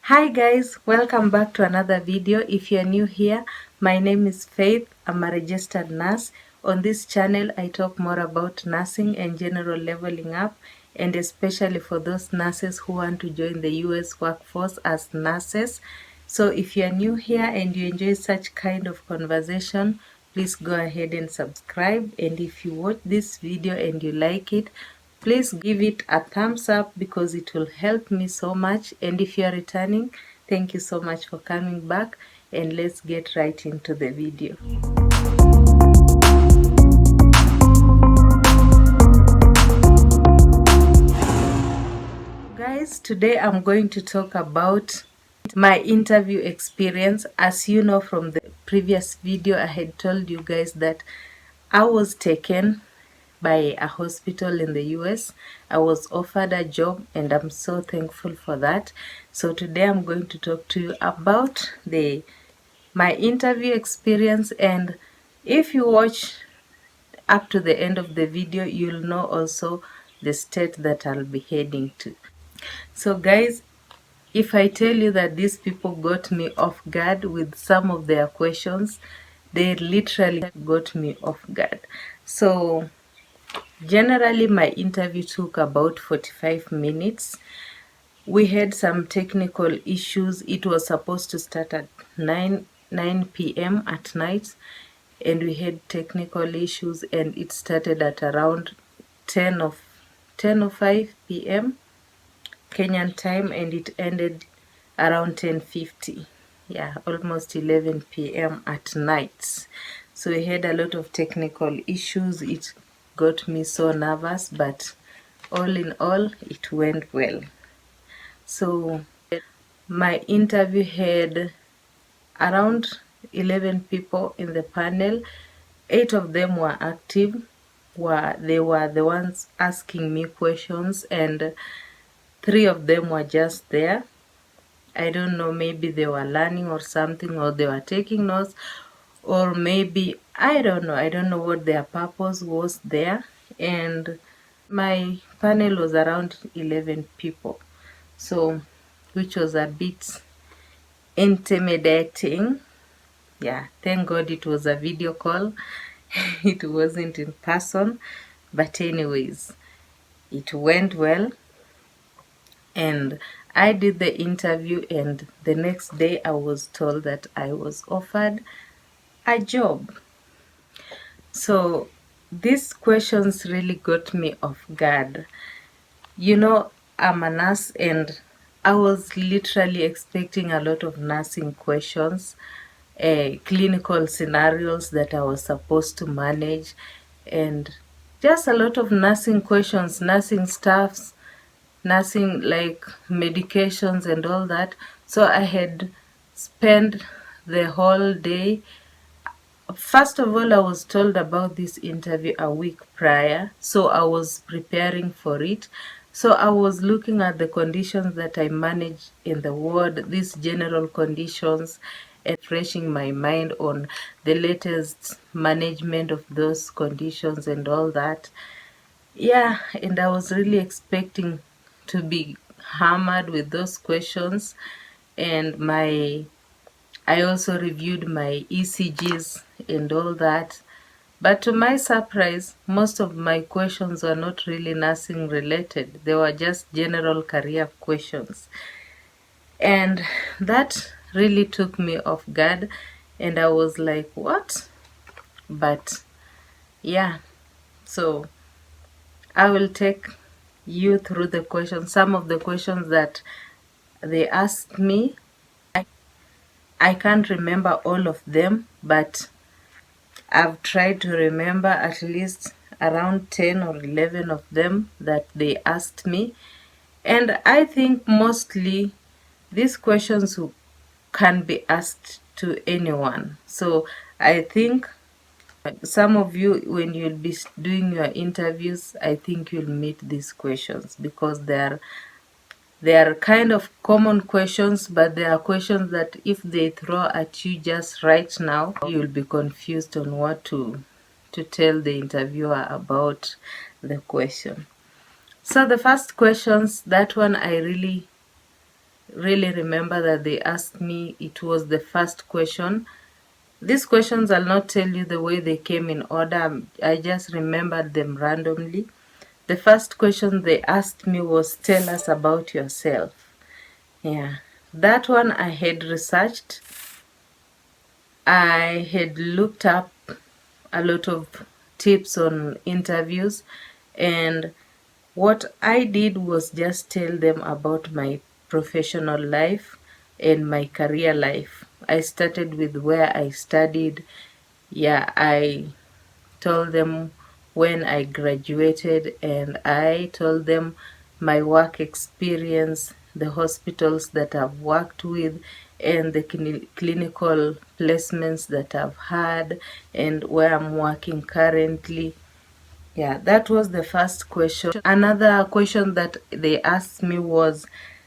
Hi guys, welcome back to another video. If you're new here, my name is Faith. I'm a registered nurse. On this channel, I talk more about nursing and general leveling up, and especially for those nurses who want to join the US workforce as nurses. So if you're new here and you enjoy such kind of conversation, please go ahead and subscribe. And if you watch this video and you like it, please give it a thumbs up because it will help me so much. And if you are returning, thank you so much for coming back, and let's get right into the video. Guys, today I'm going to talk about my interview experience. As you know from the previous video, I had told you guys that I was taken by a hospital in the US. I was offered a job and I'm so thankful for that. So today I'm going to talk to you about my interview experience, and if you watch up to the end of the video, you'll know also the state that I'll be heading to. So guys, if I tell you that these people got me off guard with some of their questions, they literally got me off guard. So generally, my interview took about 45 minutes. We had some technical issues. It was supposed to start at 9 p.m. at night, and we had technical issues, and it started at around 10:05 p.m. Kenyan time, and it ended around 10:50. Yeah, almost 11 p.m. at night. So we had a lot of technical issues. It got me so nervous, but all in all, it went well. So my interview had around 11 people in the panel. 8 of them were active. They were the ones asking me questions, and 3 of them were just there. I don't know, maybe they were learning or something, or they were taking notes, or maybe I don't know what their purpose was there. And my panel was around 11 people, so which was a bit intimidating. Yeah, thank God it was a video call. It wasn't in person, but anyways, it went well, and I did the interview, and the next day I was told that I was offered a job. So these questions really got me off guard. You know, I'm a nurse, and I was literally expecting a lot of nursing questions, clinical scenarios that I was supposed to manage, and just a lot of nursing questions, nursing staffs, nursing like medications and all that. So I had spent the whole day. First of all, I was told about this interview a week prior, so I was preparing for it. So I was looking at the conditions that I managed in the ward, these general conditions, and refreshing my mind on the latest management of those conditions and all that. Yeah, and I was really expecting to be hammered with those questions, and I also reviewed my ECGs and all that. But to my surprise, most of my questions were not really nursing related. They were just general career questions. And that really took me off guard. And I was like, what? But yeah, so I will take you through the questions. Some of the questions that they asked me, I can't remember all of them, but I've tried to remember at least around 10 or 11 of them that they asked me. And I think mostly these questions can be asked to anyone. So I think some of you, when you'll be doing your interviews, I think you'll meet these questions because they are kind of common questions, but they are questions that if they throw at you just right now, you'll be confused on what to tell the interviewer about the question. So the first questions, that one I really really remember that they asked me, it was the first question. These questions, I'll not tell you the way they came in order. I just remembered them randomly. The first question they asked me was, tell us about yourself. Yeah, that one I had researched. I had looked up a lot of tips on interviews, and what I did was just tell them about my professional life and my career life. I started with where I studied. Yeah, I told them when I graduated, and I told them my work experience, the hospitals that I've worked with, and the clinical placements that I've had, and where I'm working currently. Yeah, that was the first question. Another question that they asked me was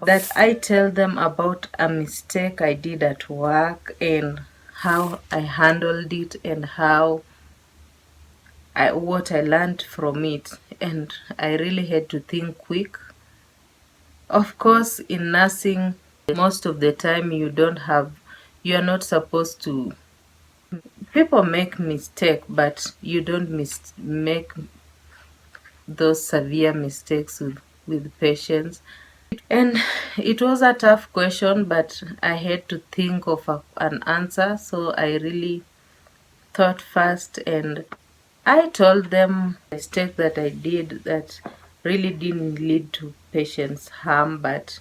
that I tell them about a mistake I did at work and how I handled it and what I learned from it. And I really had to think quick. Of course, in nursing, most of the time you're not supposed to. People make mistake, but you don't make those severe mistakes with patients. And it was a tough question, but I had to think of an answer, so I really thought fast, and I told them the mistake that I did that really didn't lead to patients' harm, but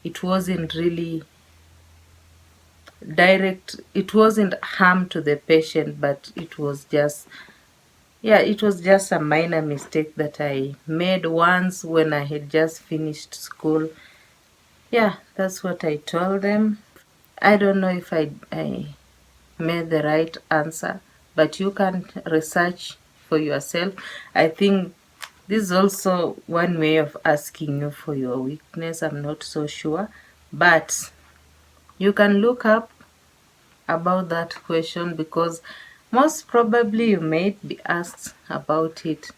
it wasn't really direct, it wasn't harm to the patient, but it was just, yeah, it was just a minor mistake that I made once when I had just finished school. Yeah, that's what I told them. I don't know if I made the right answer, but you can research for yourself. I think this is also one way of asking you for your weakness. I'm not so sure, but you can look up about that question, because most probably you might be asked about it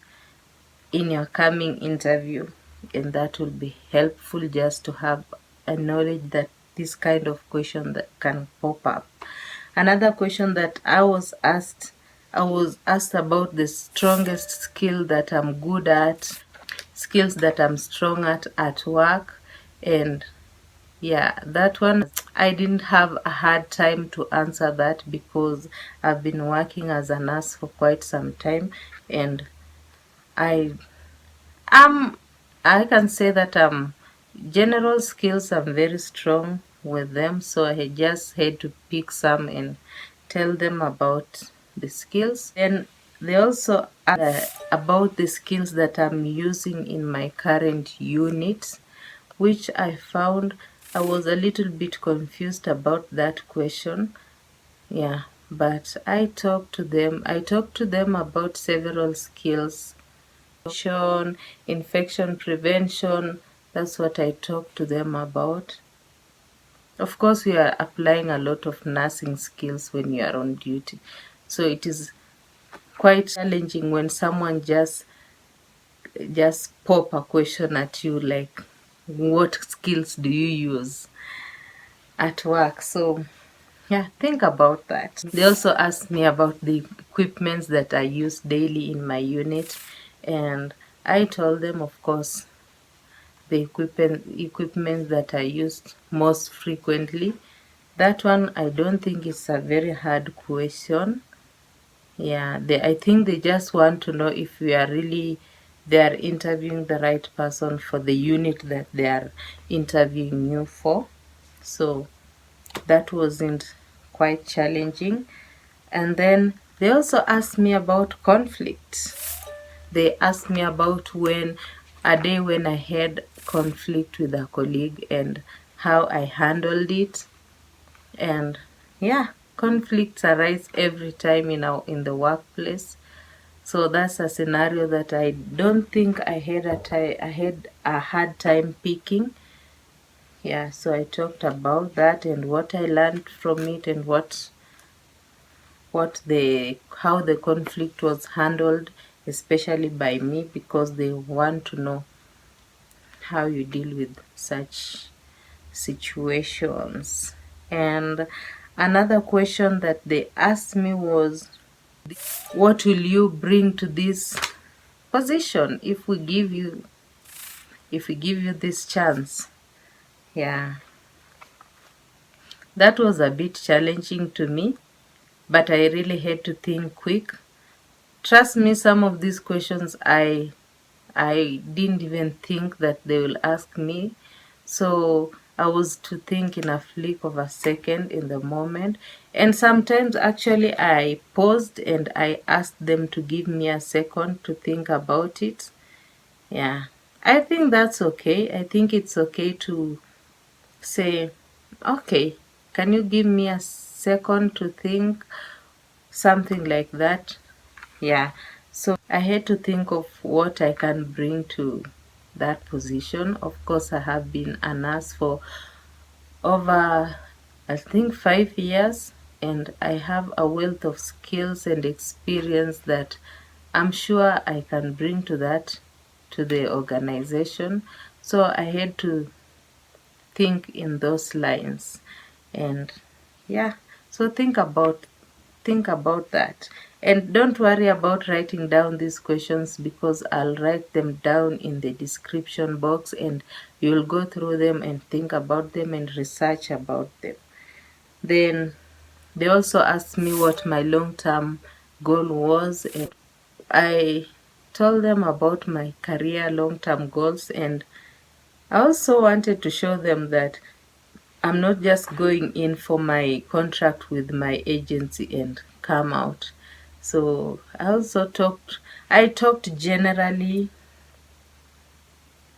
in your coming interview, and that will be helpful just to have a knowledge that this kind of question that can pop up. Another question that I was asked about the strongest skill that I'm good at, skills that I'm strong at work. And yeah, that one I didn't have a hard time to answer that, because I've been working as a nurse for quite some time, and I I can say that general skills I'm very strong with them, so I just had to pick some and tell them about the skills. And they also asked about the skills that I'm using in my current unit, which I found I was a little bit confused about that question. Yeah, but I talked to them about several skills. Infection prevention, that's what I talked to them about. Of course, we are applying a lot of nursing skills when you are on duty, so it is quite challenging when someone just pop a question at you like, what skills do you use at work? So yeah, think about that. They also asked me about the equipments that I use daily in my unit, and I told them, of course, the equipment that I used most frequently. That one, I don't think it's a very hard question. Yeah, I think they just want to know if they are interviewing the right person for the unit that they are interviewing you for. So that wasn't quite challenging. And then they also asked me about conflict. They asked me about a day when I had conflict with a colleague and how I handled it. And yeah, conflicts arise every time in the workplace. So that's a scenario that I don't think I had a hard time picking. Yeah, so I talked about that and what I learned from it, and how the conflict was handled, especially by me, because they want to know how you deal with such situations. And another question that they asked me was, what will you bring to this position if we give you this chance? Yeah, that was a bit challenging to me, but I really had to think quick. Trust me, some of these questions I didn't even think that they will ask me. So I was to think in a flick of a second in the moment. And sometimes actually I paused and I asked them to give me a second to think about it. Yeah, I think that's okay. I think it's okay to say, okay, can you give me a second to think? Something like that. Yeah, so I had to think of what I can bring to that position. Of course, I have been a nurse for over, I think, 5 years, and I have a wealth of skills and experience that I'm sure I can bring to the organization. So I had to think in those lines. And yeah, so think about that. And don't worry about writing down these questions, because I'll write them down in the description box and you'll go through them and think about them and research about them. Then they also asked me what my long-term goal was, and I told them about my career long-term goals, and I also wanted to show them that I'm not just going in for my contract with my agency and come out. So I talked generally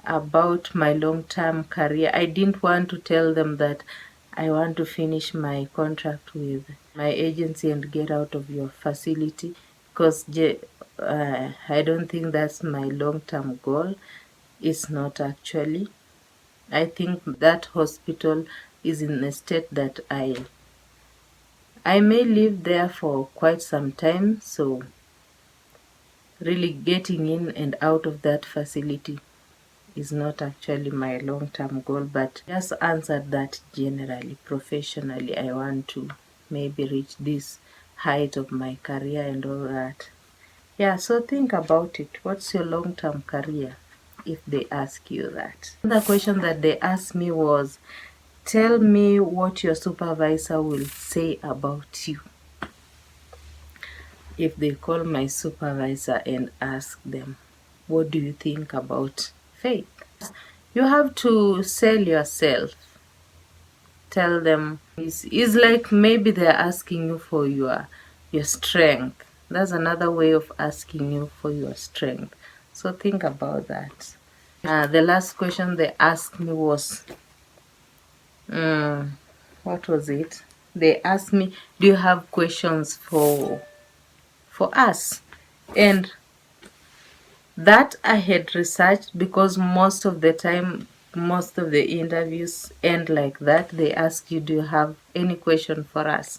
about my long-term career. I didn't want to tell them that I want to finish my contract with my agency and get out of your facility, because I don't think that's my long-term goal. It's not actually. I think that hospital is in a state that I may live there for quite some time, so really getting in and out of that facility is not actually my long-term goal, but just answered that generally. Professionally, I want to maybe reach this height of my career and all that. Yeah, so think about it. What's your long-term career if they ask you that? The question that they asked me was, tell me what your supervisor will say about you. If they call my supervisor and ask them, what do you think about faith? You have to sell yourself. Tell them, it's like maybe they're asking you for your strength. That's another way of asking you for your strength. So think about that. The last question they asked me was, what was it? They asked me, do you have questions for us? And that I had researched, because most of the time, most of the interviews end like that. They ask you, do you have any question for us?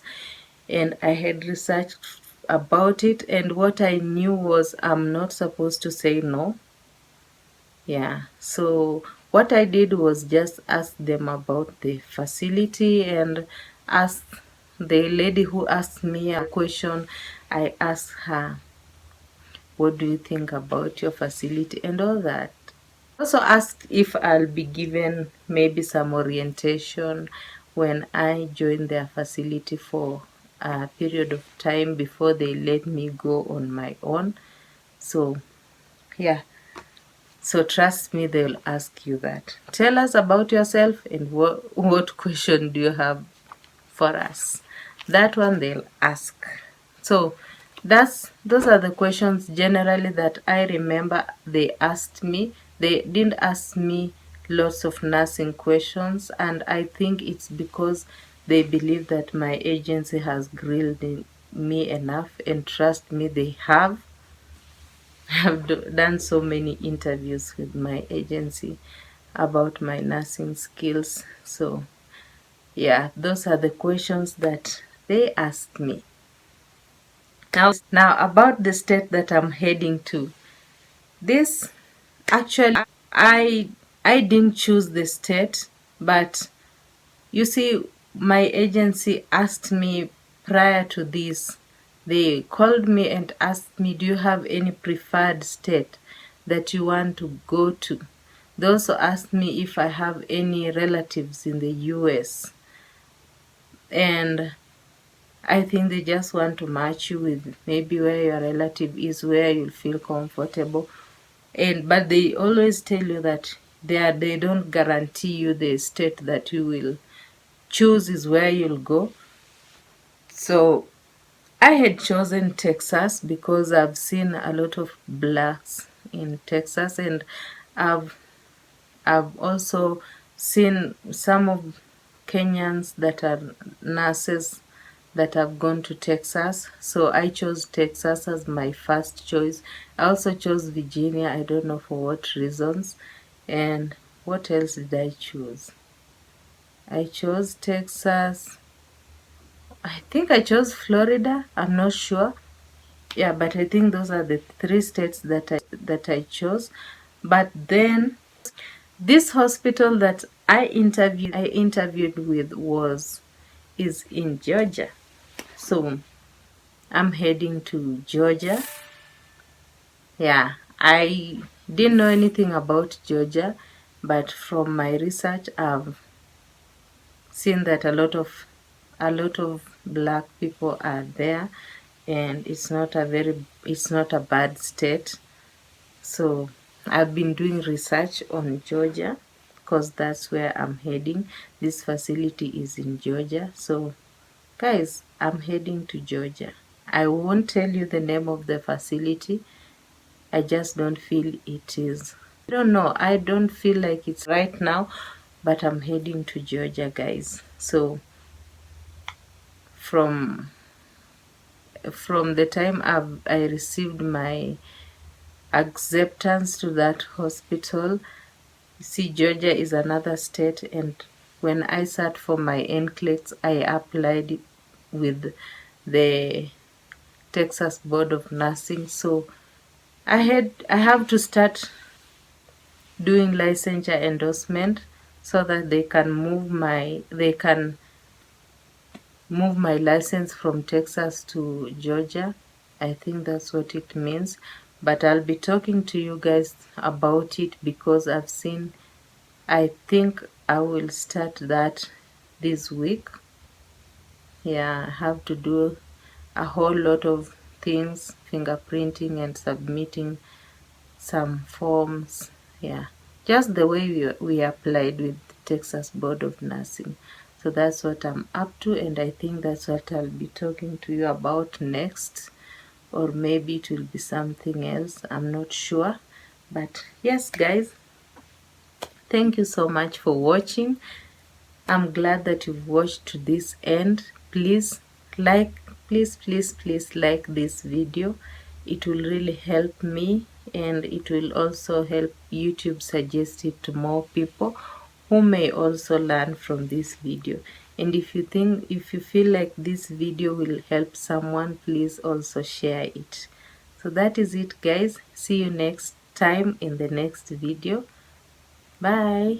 And I had researched about it, and what I knew was I'm not supposed to say no. Yeah, so what I did was just ask them about the facility, and ask the lady who asked me a question, I asked her, what do you think about your facility and all that. Also asked if I'll be given maybe some orientation when I join their facility for a period of time before they let me go on my own. So yeah, so trust me, they'll ask you that. Tell us about yourself, and what question do you have for us? That one they'll ask. So those are the questions generally that I remember they asked me. They didn't ask me lots of nursing questions, and I think it's because they believe that my agency has grilled me enough, and trust me, they have. I've done so many interviews with my agency about my nursing skills. So yeah, those are the questions that they asked me. Now about the state that I'm heading to. This actually, I didn't choose the state, but You see, my agency asked me prior to this, they called me and asked me, do you have any preferred state that you want to go to? They also asked me if I have any relatives in the US. And I think they just want to match you with maybe where your relative is, where you'll feel comfortable. But they always tell you that they don't guarantee you the state that you will choose is where you'll go. So I had chosen Texas because I've seen a lot of blacks in Texas, and I've also seen some of Kenyans that are nurses that have gone to Texas. So I chose Texas as my first choice. I also chose Virginia. I don't know for what reasons. And what else did I choose? I chose Texas. I think I chose Florida. I'm not sure. Yeah, but I think those are the 3 states that I chose. But then this hospital that I interviewed with is in Georgia. So I'm heading to Georgia. Yeah, I didn't know anything about Georgia, but from my research I've seen that a lot of black people are there, and it's not a bad state. So I've been doing research on Georgia because that's where I'm heading. This facility is in Georgia. So guys, I'm heading to Georgia. I won't tell you the name of the facility. I just don't feel it is. I don't know. I don't feel like it's right now, but I'm heading to Georgia, guys. So from the time I received my acceptance to that hospital, you see, Georgia is another state, and when I sat for my NCLEX, I applied with the Texas Board of Nursing. So I have to start doing licensure endorsement so that they can move my license from Texas to Georgia. I think that's what it means. But I'll be talking to you guys about it because I think I will start that this week. Yeah, I have to do a whole lot of things, fingerprinting and submitting some forms. Yeah, just the way we applied with Texas Board of Nursing. So that's what I'm up to, and I think that's what I'll be talking to you about next, or maybe it will be something else. I'm not sure. But yes, guys, thank you so much for watching. I'm glad that you've watched to this end. Please please like this video. It will really help me, and it will also help YouTube suggest it to more people who may also learn from this video. And if you feel like this video will help someone, please also share it. So that is it, guys. See you next time in the next video. Bye.